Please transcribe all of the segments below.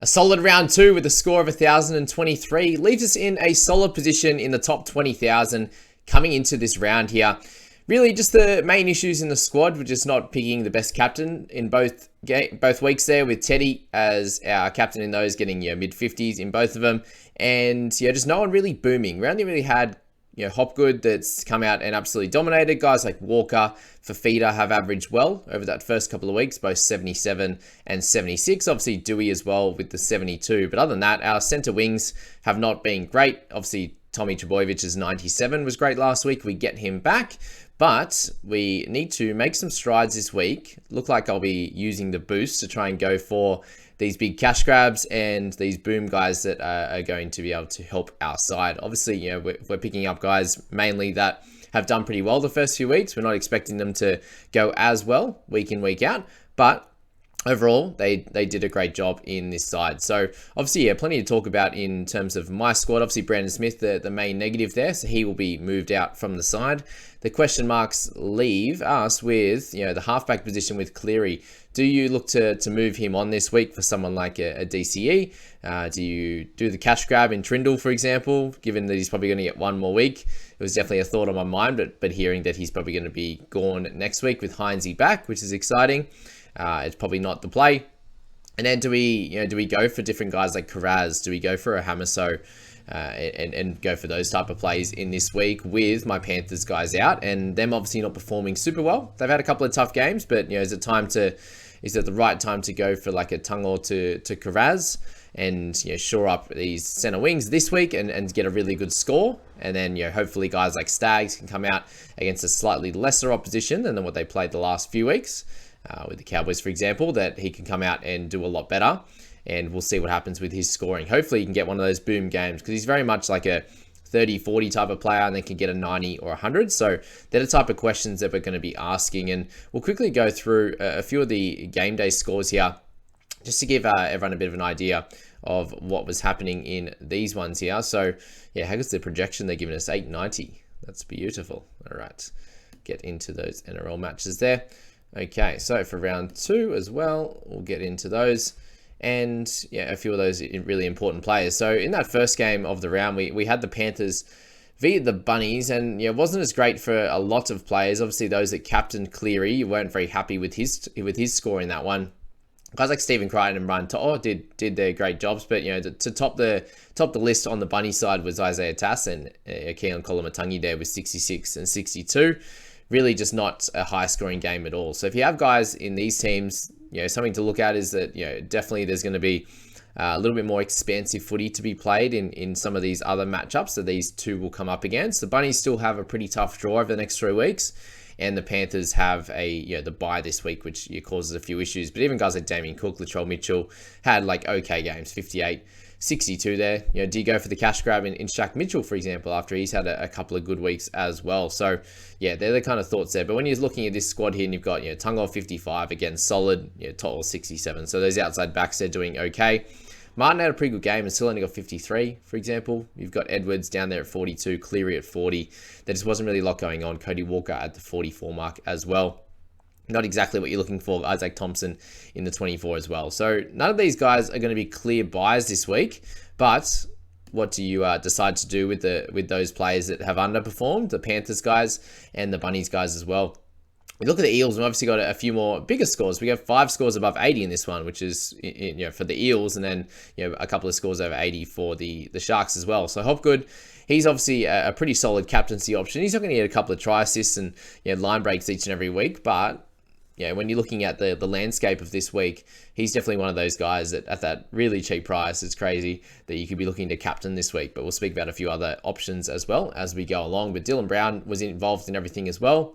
A solid round two with a score of 1,023 leaves us in a solid position in the top 20,000 coming into this round here. Really, just the main issues in the squad were just not picking the best captain in both weeks there, with Teddy as our captain in those, getting mid-50s in both of them, and just no one really booming. We only really had Hopgood that's come out and absolutely dominated. Guys like Walker, Fafita have averaged well over that first couple of weeks, both 77 and 76. Obviously, Dewey as well with the 72. But other than that, our centre wings have not been great. Obviously, Tommy Trbojevich's 97 was great last week. We get him back. But we need to make some strides this week. Look like I'll be using the boost to try and go for these big cash grabs and these boom guys that are going to be able to help our side. Obviously, we're picking up guys mainly that have done pretty well the first few weeks. We're not expecting them to go as well week in, week out, but overall, they did a great job in this side. So obviously, plenty to talk about in terms of my squad. Obviously, Brandon Smith, the main negative there, so he will be moved out from the side. The question marks leave us with the halfback position with Cleary. Do you look to move him on this week for someone like a DCE? Do you do the cash grab in Trindle, for example, given that he's probably going to get one more week? It was definitely a thought on my mind, but hearing that he's probably going to be gone next week with Heinzie back, which is exciting. It's probably not the play. And then do we go for different guys like Karaz? Do we go for a Hamaso and go for those type of plays in this week with my Panthers guys out and them obviously not performing super well? They've had a couple of tough games, but is it the right time to go for like a Tungo to Karaz and shore up these center wings this week and get a really good score? And then hopefully guys like Stags can come out against a slightly lesser opposition than what they played the last few weeks. With the Cowboys, for example, that he can come out and do a lot better. And we'll see what happens with his scoring. Hopefully he can get one of those boom games because he's very much like a 30-40 type of player and then can get a 90 or 100. So they're the type of questions that we're going to be asking. And we'll quickly go through a few of the game day scores here just to give everyone a bit of an idea of what was happening in these ones here. So how good's the projection they're giving us? 890. That's beautiful. All right. Get into those NRL matches there. Okay, so for round two as well, we'll get into those and a few of those really important players. So in that first game of the round, we had the Panthers via the Bunnies, and it wasn't as great for a lot of players. Obviously, those that captained Cleary weren't very happy with his score in that one. Guys like Stephen Crichton and Brian To'o did their great jobs, but to top the list on the Bunny side was Isaiah Tass and Keaon Koloamatangi there with 66 and 62. Really just not a high scoring game at all. So if you have guys in these teams, something to look at is that, definitely there's going to be a little bit more expansive footy to be played in some of these other matchups that these two will come up against. The Bunnies still have a pretty tough draw over the next 3 weeks, and the Panthers have the bye this week, which causes a few issues. But even guys like Damien Cook, Latrell Mitchell had okay games, 58, 62 there. Do you go for the cash grab in Shaq Mitchell, for example, after he's had a couple of good weeks as well? So, they're the kind of thoughts there. But when you're looking at this squad here, and you've got, Tungo 55, again, solid, Total 67. So those outside backs, they're doing okay. Martin had a pretty good game and still only got 53, for example. You've got Edwards down there at 42, Cleary at 40. There just wasn't really a lot going on. Cody Walker at the 44 mark as well. Not exactly what you're looking for. Isaac Thompson in the 24 as well. So none of these guys are going to be clear buys this week. But what do you decide to do with those players that have underperformed? The Panthers guys and the Bunnies guys as well. We look at the Eels, and we've obviously got a few more bigger scores. We have 5 scores above 80 in this one, which is for the Eels, and then a couple of scores over 80 for the Sharks as well. So Hopgood, he's obviously a pretty solid captaincy option. He's not going to get a couple of try assists and line breaks each and every week, but when you're looking at the landscape of this week, he's definitely one of those guys that at that really cheap price, it's crazy that you could be looking to captain this week. But we'll speak about a few other options as well as we go along. But Dylan Brown was involved in everything as well.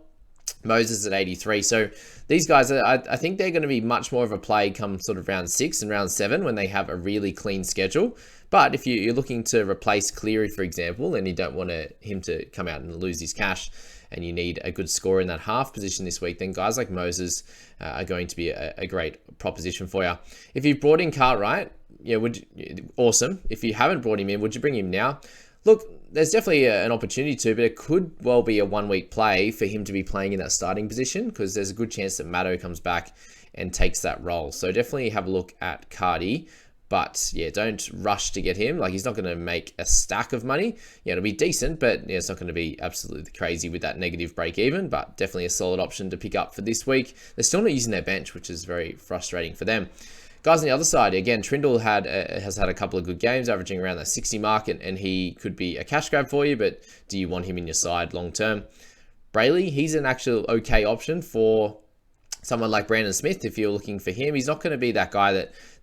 Moses at 83. So these guys, I think they're going to be much more of a play come sort of round 6 and round 7 when they have a really clean schedule. But if you're looking to replace Cleary, for example, and you don't want him to come out and lose his cash, and you need a good score in that half position this week, then guys like Moses are going to be a great proposition for you. If you've brought in Cartwright, awesome. If you haven't brought him in, would you bring him now? Look, there's definitely an opportunity to, but it could well be a 1-week play for him to be playing in that starting position because there's a good chance that Matto comes back and takes that role. So definitely have a look at Cardi. But yeah, don't rush to get him. Like, he's not going to make a stack of money. Yeah, it'll be decent, but yeah, it's not going to be absolutely crazy with that negative break even, but definitely a solid option to pick up for this week. They're still not using their bench, which is very frustrating for them. Guys on the other side, again, Trindle has had a couple of good games, averaging around that 60 mark, and he could be a cash grab for you, but do you want him in your side long term? Brayley, he's an actual okay option for someone like Brandon Smith if you're looking for him. He's not going to be that guy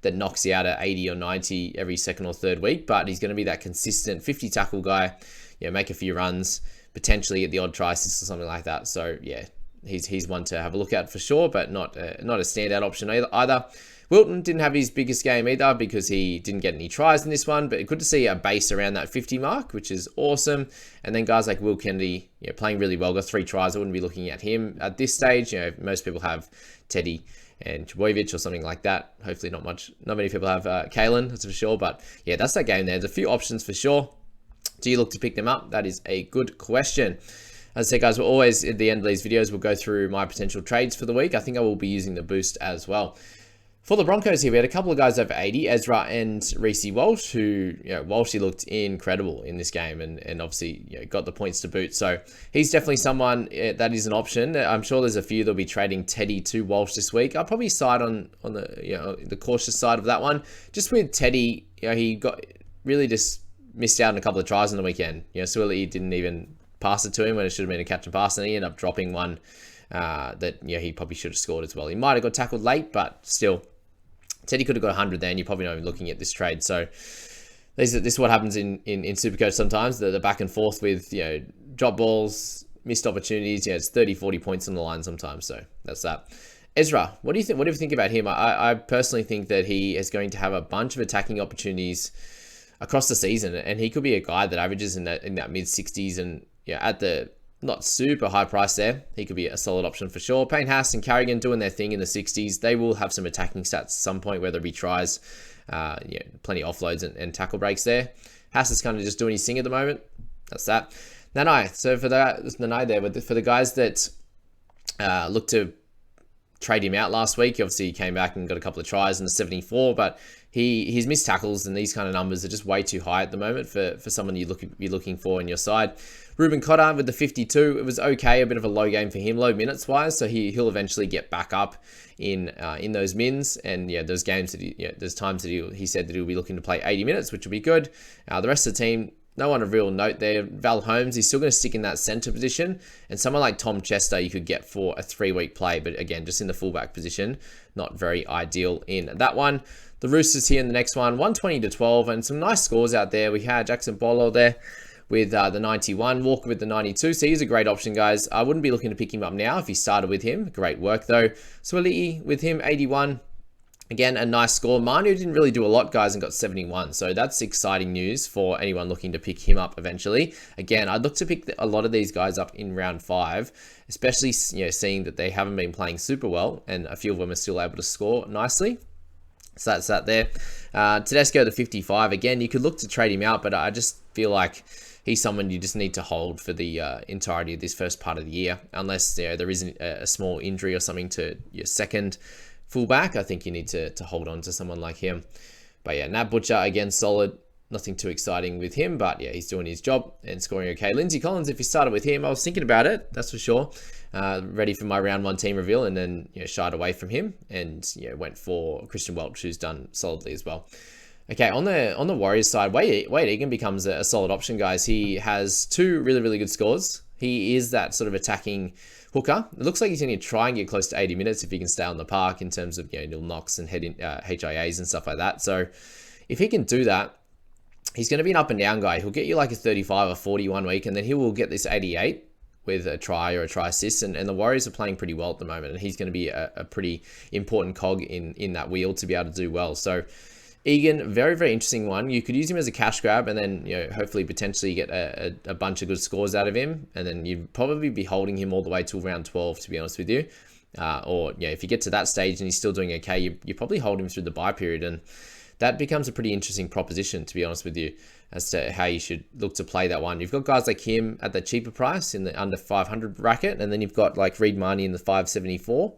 that knocks you out at 80 or 90 every second or third week, but he's going to be that consistent 50 tackle guy, make a few runs, potentially get the odd try assist or something like that. So yeah, he's one to have a look at for sure, but not a standout option either. Wilton didn't have his biggest game either because he didn't get any tries in this one, but good to see a base around that 50 mark, which is awesome. And then guys like Will Kennedy, playing really well, got 3 tries. I wouldn't be looking at him at this stage. Most people have Teddy and Trbojevic or something like that. Hopefully not many people have Kalen, that's for sure. But yeah, that's that game there. There's a few options for sure. Do you look to pick them up? That is a good question. As I said, guys, we're always at the end of these videos, we'll go through my potential trades for the week. I think I will be using the boost as well. For the Broncos here, we had a couple of guys over 80, Ezra and Reece Walsh, who, Walshy looked incredible in this game and obviously got the points to boot. So he's definitely someone that is an option. I'm sure there's a few that'll be trading Teddy to Walsh this week. I'll probably side on the cautious side of that one. Just with Teddy, he got really just missed out on a couple of tries on the weekend. Swilly didn't even pass it to him when it should have been a catch and pass, and he ended up dropping one that he probably should have scored as well. He might have got tackled late, but still, Teddy could have got 100 there, and you're probably not even looking at this trade. So this is what happens in Supercoach sometimes, the back and forth with drop balls, missed opportunities. It's 30, 40 points on the line sometimes. So that's that. Ezra, what do you think? What do you think about him? I personally think that he is going to have a bunch of attacking opportunities across the season, and he could be a guy that averages in that mid 60s, and at the not super high price there, he could be a solid option for sure. Payne Haas and Carrigan doing their thing in the 60s. They will have some attacking stats at some point, whether it be tries, plenty of offloads and tackle breaks there. Haas is kind of just doing his thing at the moment. That's that. Nanai. So for that, Nanai there, for the guys that look to trade him out last week, obviously he came back and got a couple of tries in the 74, but his missed tackles and these kind of numbers are just way too high at the moment for someone you're looking for in your side. Ruben Cotter with the 52, it was okay, a bit of a low game for him, low minutes wise, so he'll eventually get back up in those mins, and those games that there's times that he said that he'll be looking to play 80 minutes, which will be good. The rest of the team, no one of real note there. Val Holmes, he's still going to stick in that center position, and someone like Tom Chester you could get for a 3-week play, but again, just in the fullback position, not very ideal in that one. The Roosters here in the next one, 120-12, and some nice scores out there. We had Jackson Bolo there with the 91, Walker with the 92, so he's a great option, guys. I wouldn't be looking to pick him up now if he started with him. Great work, though. Swilly with him, 81. Again, a nice score. Manu didn't really do a lot, guys, and got 71. So that's exciting news for anyone looking to pick him up eventually. Again, I'd look to pick a lot of these guys up in round 5, especially seeing that they haven't been playing super well, and a few of them are still able to score nicely. So that's that there. Tedesco, the 55. Again, you could look to trade him out, but I just feel like he's someone you just need to hold for the entirety of this first part of the year. Unless there isn't a small injury or something to your second fullback, I think you need to hold on to someone like him. But yeah, Nat Butcher, again, solid. Nothing too exciting with him, but yeah, he's doing his job and scoring okay. Lindsay Collins, if you started with him, I was thinking about it, that's for sure. Ready for my round 1 team reveal, and then shied away from him and went for Christian Welch, who's done solidly as well. Okay, on the Warriors side, Wade Egan becomes a solid option, guys. He has 2 really, really good scores. He is that sort of attacking hooker. It looks like he's going to try and get close to 80 minutes if he can stay on the park in terms of nil knocks and HIAs and stuff like that. So if he can do that, he's going to be an up and down guy. He'll get you like a 35 or 41 week, and then he will get this 88 with a try or a try assist. And the Warriors are playing pretty well at the moment, and he's going to be a pretty important cog in that wheel to be able to do well. So Egan, very, very interesting one. You could use him as a cash grab, and then hopefully potentially get a bunch of good scores out of him, and then you'd probably be holding him all the way till round 12, to be honest with you. Or if you get to that stage and he's still doing okay, you probably hold him through the bye period, and that becomes a pretty interesting proposition, to be honest with you, as to how you should look to play that one. You've got guys like him at the cheaper price in the under 500 bracket, and then you've got like Reed Marnie in the 574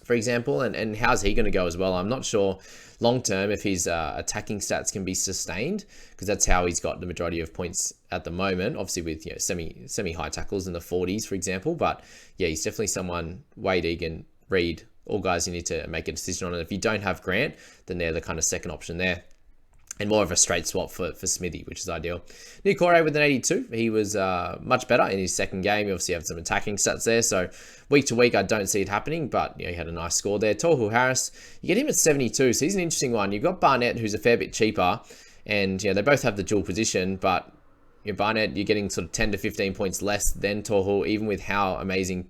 for example, and how's he going to go as well? I'm not sure long term if his attacking stats can be sustained, because that's how he's got the majority of points at the moment, obviously with semi high tackles in the 40s, for example. But yeah, he's definitely someone, Wade, Egan, Reed, all guys you need to make a decision on. And if you don't have Grant, then they're the kind of second option there. And more of a straight swap for Smithy, which is ideal. Nick Corey with an 82. He was much better in his second game. He obviously had some attacking stats there. So week to week, I don't see it happening. But he had a nice score there. Tohu Harris, you get him at 72. So he's an interesting one. You've got Barnett, who's a fair bit cheaper. And they both have the dual position. But Barnett, you're getting sort of 10 to 15 points less than Tohu, even with how amazing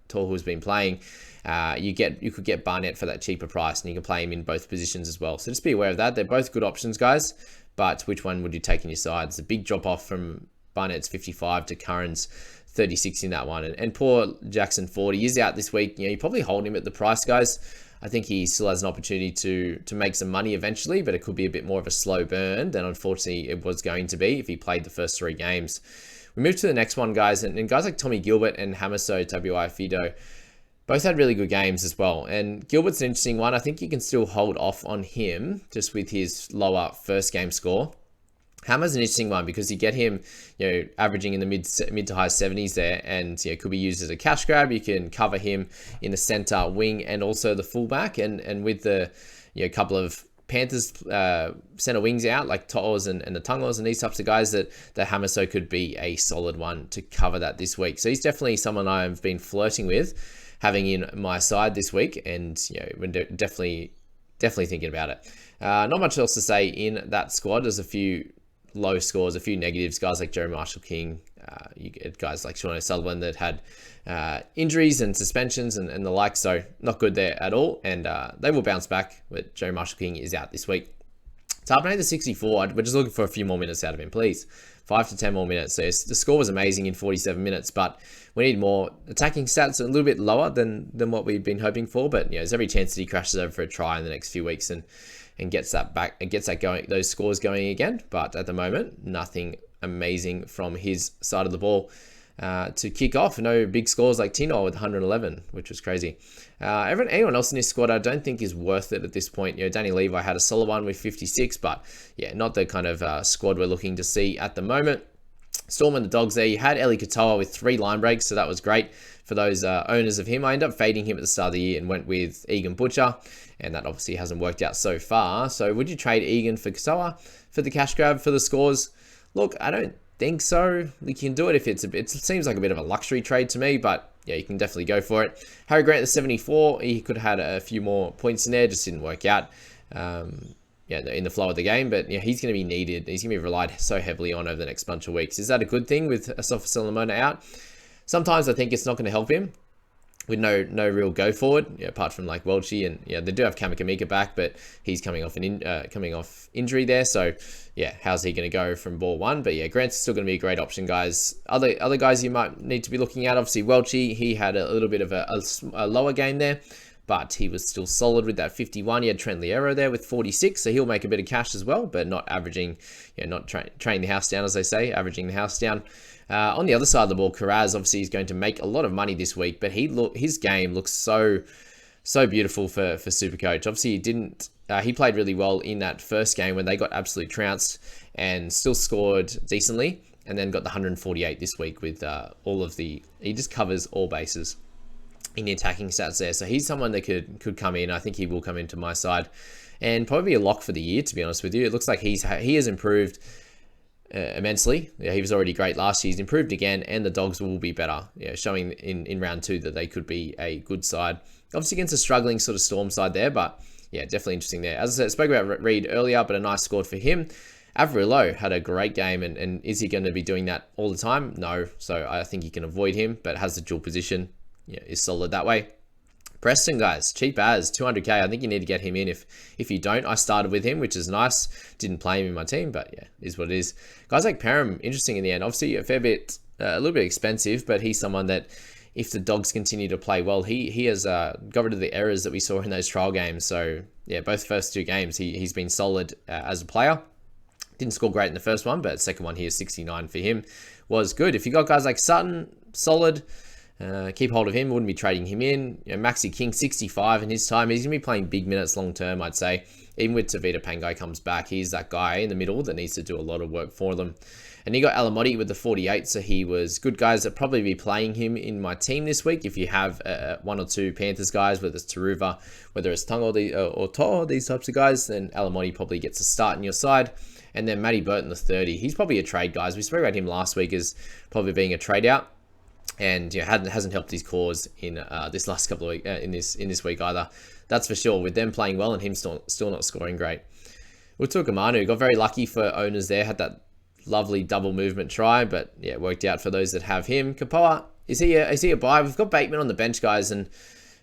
Tohu's been playing. You could get Barnett for that cheaper price, and you can play him in both positions as well. So just be aware of that. They're both good options, guys. But which one would you take in your side? It's a big drop off from Barnett's 55 to Curran's 36 in that one. And poor Jackson 40 is out this week. You probably hold him at the price, guys. I think he still has an opportunity to make some money eventually, but it could be a bit more of a slow burn than unfortunately it was going to be if he played the first 3 games. We move to the next one, guys, and guys like Tommy Gilbert and Hamaso Tabuai Fido both had really good games as well. And Gilbert's an interesting one. I think you can still hold off on him just with his lower first game score. Hammer's an interesting one because you get him, averaging in the mid to high 70s there, and could be used as a cash grab. You can cover him in the center wing and also the fullback, and with the couple of Panthers center wings out like To'os and the Tungos and these types of guys, that Hamaso could be a solid one to cover that this week. So he's definitely someone I've been flirting with having in my side this week, and we're definitely thinking about it. Not much else to say in that squad. There's a few low scores, a few negatives. Guys like Jerry Marshall King, you get guys like Sean O'Sullivan that had injuries and suspensions and the like, so not good there at all. And they will bounce back, but Jerry Marshall King is out this week. Tarpane, the 64, we're just looking for a few more minutes out of him, please. 5 to 10 more minutes. So the score was amazing in 47 minutes, but we need more. Attacking stats are a little bit lower than what we've been hoping for, but there's every chance that he crashes over for a try in the next few weeks and gets that back and gets that going, those scores going again. But at the moment, nothing amazing from his side of the ball to kick off. No big scores like Tino with 111, which was crazy. Anyone else in this squad I don't think is worth it at this point. Danny Levi had a solid one with 56, but not the kind of squad we're looking to see at the moment. Storm and the Dogs there. You had Eli Katoa with 3 line breaks, so that was great for those owners of him. I ended up fading him at the start of the year and went with Egan Butcher, and that obviously hasn't worked out so far. So would you trade Egan for Katoa for the cash grab for the scores? Look, I don't think so. You can do it if it seems like a bit of a luxury trade to me, but you can definitely go for it. Harry Grant, the 74, he could have had a few more points in there, just didn't work out. In the flow of the game, but he's going to be needed. He's going to be relied so heavily on over the next bunch of weeks. Is that a good thing with Asafa Solomona out? Sometimes I think it's not going to help him with no real go forward, apart from like Welchie, and they do have Kamakamika back, but he's coming off injury there. So how's he going to go from ball one? But Grant's still going to be a great option, guys. Other guys you might need to be looking at, obviously Welchie, he had a little bit of a lower game there, but he was still solid with that 51. He had Trent Liero there with 46, so he'll make a bit of cash as well, but not averaging, not training the house down, as they say, averaging the house down. On the other side of the ball, Karaz obviously is going to make a lot of money this week, but his game looks so beautiful for Supercoach. Obviously, he played really well in that first game when they got absolutely trounced and still scored decently, and then got the 148 this week with he just covers all bases in the attacking stats there. So he's someone that could come in. I think he will come into my side and probably be a lock for the year, to be honest with you. It looks like he has improved immensely. He was already great last year. He's improved again, and the Dogs will be better, showing in round 2 that they could be a good side. Obviously against a struggling sort of Storm side there, but definitely interesting there. As I said, I spoke about Reed earlier, but a nice score for him. Averillo had a great game, and is he going to be doing that all the time? No. So I think you can avoid him, but has the dual position. Is solid that way. Preston, guys, cheap as 200k. I think you need to get him in. If you don't, I started with him, which is nice. Didn't play him in my team, but is what it is. Guys like Parham, interesting in the end. Obviously a little bit expensive, but he's someone that if the Dogs continue to play well, he has got rid of the errors that we saw in those trial games. So both first 2 games he's been solid as a player. Didn't score great in the first one, but second one here, 69 for him, was good. If you got guys like Sutton, solid. Keep hold of him. Wouldn't be trading him in. Maxi King, 65 in his time. He's going to be playing big minutes long term, I'd say. Even with Tavita Pangai comes back, he's that guy in the middle that needs to do a lot of work for them. And you got Alamotti with the 48, so he was good guys that probably be playing him in my team this week. If you have one or two Panthers guys, whether it's Taruva, whether it's Tung or Toh, these types of guys, then Alamotti probably gets a start in your side. And then Matty Burton, the 30, he's probably a trade, guys. We spoke about him last week as probably being a trade out. And hasn't helped his cause in this last couple of weeks, in this week either. That's for sure. With them playing well and him still not scoring great. Utukamanu got very lucky for owners there. Had that lovely double movement try, but yeah, it worked out for those that have him. Kapoa, is he a buy? We've got Bateman on the bench, guys, and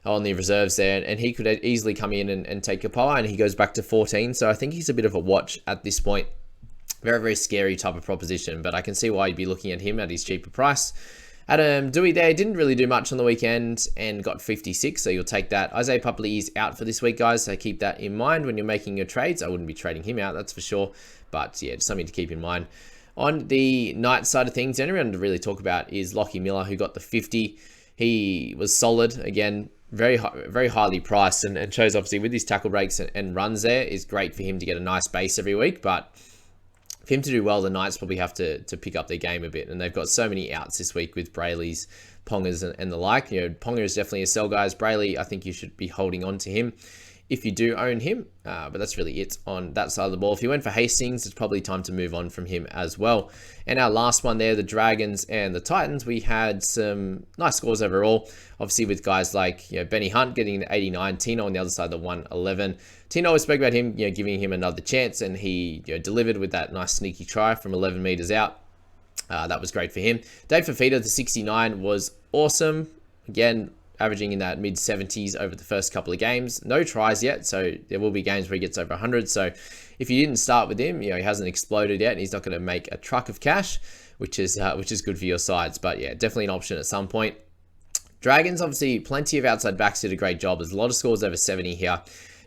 on the reserves there, and he could easily come in and take Kapoa, and he goes back to 14. So I think he's a bit of a watch at this point. Very, very scary type of proposition, but I can see why you'd be looking at him at his cheaper price. Adam Dewey there didn't really do much on the weekend and got 56, so you'll take that. Isaiah Pupley is out for this week, guys, so keep that in mind when you're making your trades. I wouldn't be trading him out, that's for sure, but yeah, just something to keep in mind. On the night side of things, the only one to really talk about is Lockie Miller, who got the 50. He was solid, again, very highly priced, and shows obviously with his tackle breaks and runs there is great for him to get a nice base every week, but for him to do well, the Knights probably have to pick up their game a bit. And they've got so many outs this week with Brayley's, Pongers, and the like. Ponga is definitely a sell, guys. Brayley, I think you should be holding on to him if you do own him. But that's really it on that side of the ball. If you went for Hastings, it's probably time to move on from him as well. And our last one there, the Dragons and the Titans, we had some nice scores overall. Obviously with guys like Benny Hunt getting the 89, Tino on the other side, the 111. Tino, we spoke about him, giving him another chance, and he delivered with that nice sneaky try from 11 meters out. That was great for him. Dave Fafita, the 69, was awesome. Again, averaging in that mid-70s over the first couple of games. No tries yet, so there will be games where he gets over 100. So if you didn't start with him, he hasn't exploded yet, and he's not going to make a truck of cash, which is good for your sides. But yeah, definitely an option at some point. Dragons, obviously, plenty of outside backs did a great job. There's a lot of scores over 70 here.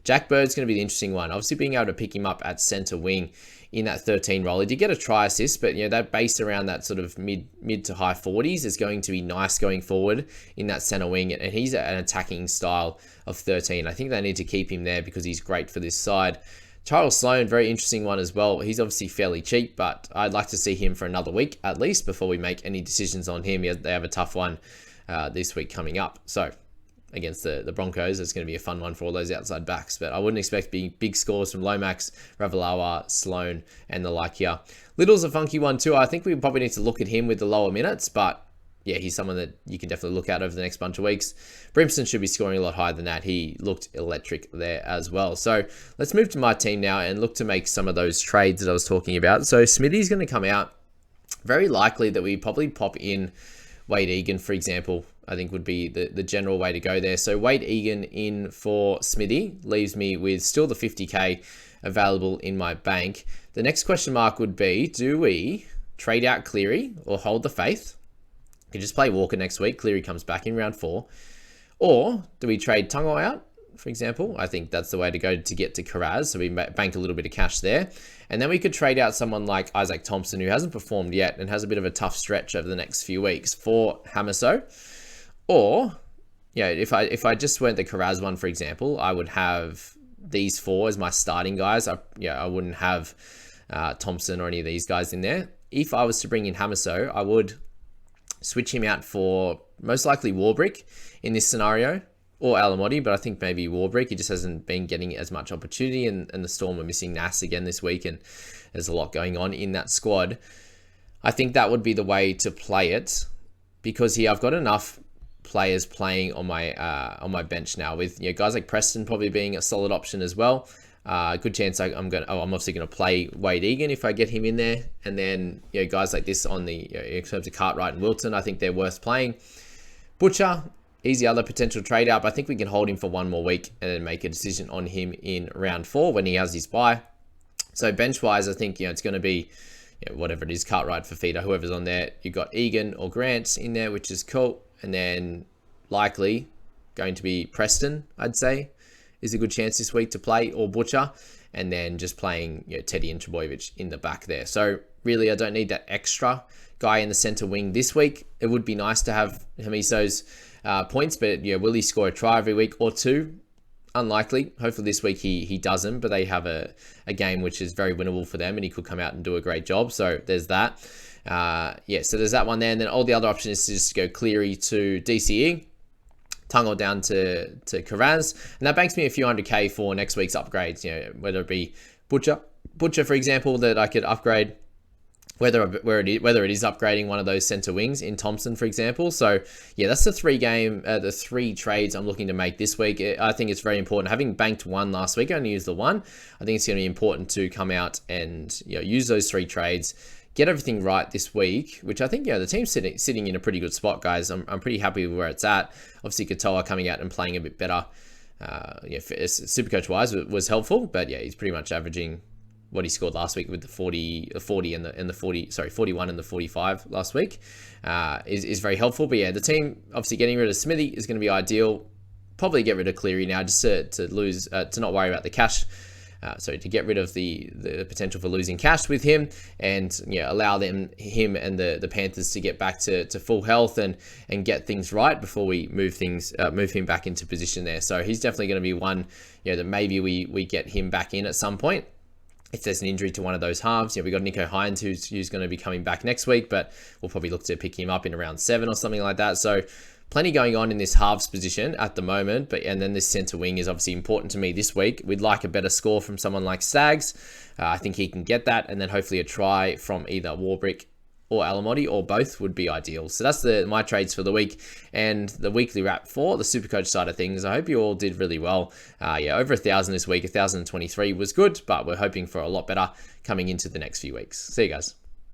Jack Bird's going to be the interesting one. Obviously, being able to pick him up at center wing in that 13 role. He did get a try assist, but that base around that sort of mid to high 40s is going to be nice going forward in that center wing, and he's an attacking style of 13. I think they need to keep him there because he's great for this side. Charles Sloan, very interesting one as well. He's obviously fairly cheap, but I'd like to see him for another week at least before we make any decisions on him. They have a tough one this week coming up. So against the Broncos, it's going to be a fun one for all those outside backs, but I wouldn't expect big scores from Lomax, Ravalawa, Sloan, and the like here. Little's a funky one too. I think we probably need to look at him with the lower minutes, but yeah, he's someone that you can definitely look at over the next bunch of weeks. Brimson should be scoring a lot higher than that. He looked electric there as well. So let's move to my team now and look to make some of those trades that I was talking about. So Smithy's going to come out. Very likely that we probably pop in Wade Egan, for example, I think would be the general way to go there. So Wade Egan in for Smithy leaves me with still the 50k available in my bank. The next question mark would be, do we trade out Cleary or hold the faith? You can just play Walker next week. Cleary comes back in round 4. Or do we trade Tungo out, for example? I think that's the way to go to get to Karaz. So we bank a little bit of cash there. And then we could trade out someone like Isaac Thompson, who hasn't performed yet and has a bit of a tough stretch over the next few weeks, for Hamaso. Or, if I just went the Karaz one, for example, I would have these 4 as my starting guys. I wouldn't have Thompson or any of these guys in there. If I was to bring in Hamaso, I would switch him out for most likely Warbrick in this scenario, or Alamotti, but I think maybe Warbrick. He just hasn't been getting as much opportunity, and the Storm are missing Nass again this week, and there's a lot going on in that squad. I think that would be the way to play it, because here I've got enough players playing on my bench now, with guys like Preston probably being a solid option as well. Good chance I'm obviously going to play Wade Egan if I get him in there, and then guys like this on the in terms of Cartwright and Wilton, I think they're worth playing. Butcher, he's the other potential trade out, but I think we can hold him for one more week and then make a decision on him in round 4 when he has his bye. So bench wise, I think it's going to be whatever it is, Cartwright, Fafita, whoever's on there. You've got Egan or Grant in there, which is cool. And then likely going to be Preston, I'd say, is a good chance this week to play, or Butcher. and then just playing Teddy and Trbojevic in the back there. So really, I don't need that extra guy in the center wing this week. It would be nice to have Hamiso's points, but will he score a try every week or two? Unlikely. Hopefully this week he doesn't, but they have a game which is very winnable for them, and he could come out and do a great job. So there's that. So there's that one there, and then all the other options is just to go Cleary to DCE, Tungle down to Karaz, and that banks me a few $100K for next week's upgrades. Whether it be Butcher for example, that I could upgrade. Whether it is upgrading one of those center wings in Thompson, for example. So yeah, that's the three trades I'm looking to make this week. I think it's very important. Having banked one last week, I only used the one. I think it's going to be important to come out and use those 3 trades, get everything right this week, which I think the team's sitting in a pretty good spot, guys. I'm pretty happy with where it's at. Obviously, Katoa coming out and playing a bit better, Supercoach wise was helpful, but yeah, he's pretty much averaging what he scored last week with the 40 and the 41 and the 45 last week is very helpful. But yeah, the team obviously getting rid of Smithy is going to be ideal. Probably get rid of Cleary now just to not worry about the cash. To get rid of the potential for losing cash with him, and allow him and the Panthers to get back to full health and get things right before we move him back into position there. So he's definitely going to be one that maybe we get him back in at some point. If there's an injury to one of those halves, we got Nico Hines who's going to be coming back next week, but we'll probably look to pick him up in around 7 or something like that. So plenty going on in this halves position at the moment, and then this center wing is obviously important to me this week. We'd like a better score from someone like Stags. I think he can get that, and then hopefully a try from either Warbrick or Alamotti, or both would be ideal. So that's my trades for the week and the weekly wrap for the Supercoach side of things. I hope you all did really well. Over 1,000 this week. 1,023 was good, but we're hoping for a lot better coming into the next few weeks. See you guys.